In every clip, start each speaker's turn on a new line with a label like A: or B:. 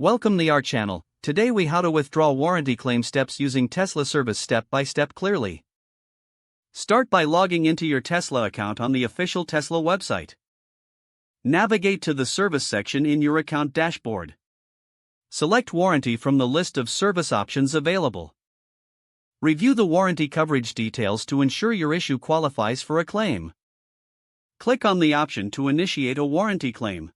A: Welcome to our channel. Today we how to withdraw warranty claim steps using Tesla service step by step clearly. Start by logging into your Tesla account on the official Tesla website. Navigate to the service section in your account dashboard. Select warranty from the list of service options available. Review the warranty coverage details to ensure your issue qualifies for a claim. Click on the option to initiate a warranty claim.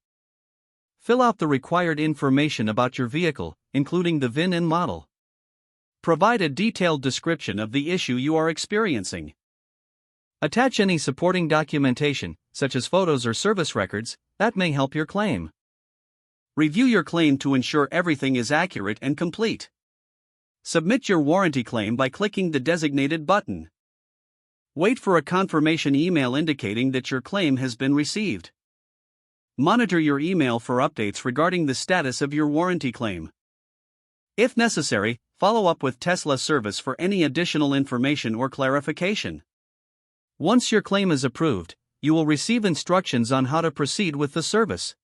A: Fill out the required information about your vehicle, including the VIN and model. Provide a detailed description of the issue you are experiencing. Attach any supporting documentation, such as photos or service records, that may help your claim. Review your claim to ensure everything is accurate and complete. Submit your warranty claim by clicking the designated button. Wait for a confirmation email indicating that your claim has been received. Monitor your email for updates regarding the status of your warranty claim. If necessary, follow up with Tesla service for any additional information or clarification. Once your claim is approved, you will receive instructions on how to proceed with the service.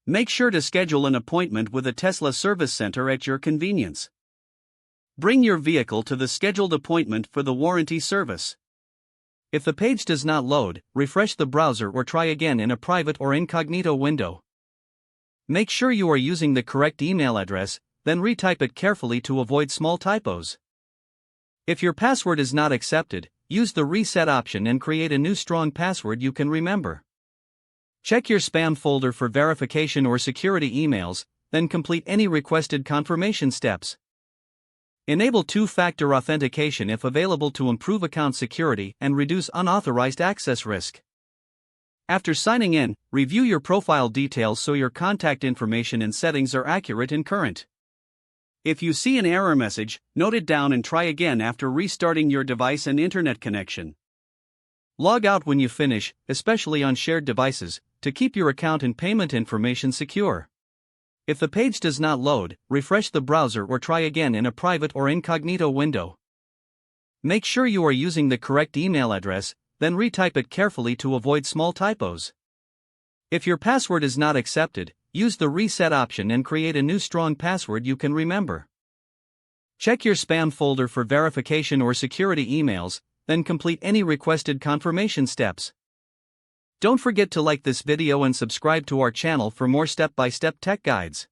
A: Make sure to schedule an appointment with a Tesla service center at your convenience. Bring your vehicle to the scheduled appointment for the warranty service. If the page does not load, refresh the browser or try again in a private or incognito window. Make sure you are using the correct email address, then retype it carefully to avoid small typos. If your password is not accepted, use the reset option and create a new strong password you can remember. Check your spam folder for verification or security emails, then complete any requested confirmation steps. Enable two-factor authentication if available to improve account security and reduce unauthorized access risk. After signing in, review your profile details so your contact information and settings are accurate and current. If you see an error message, note it down and try again after restarting your device and internet connection. Log out when you finish, especially on shared devices, to keep your account and payment information secure. If the page does not load, refresh the browser or try again in a private or incognito window. Make sure you are using the correct email address, then retype it carefully to avoid small typos. If your password is not accepted, use the reset option and create a new strong password you can remember. Check your spam folder for verification or security emails, then complete any requested confirmation steps. Don't forget to like this video and subscribe to our channel for more step-by-step tech guides.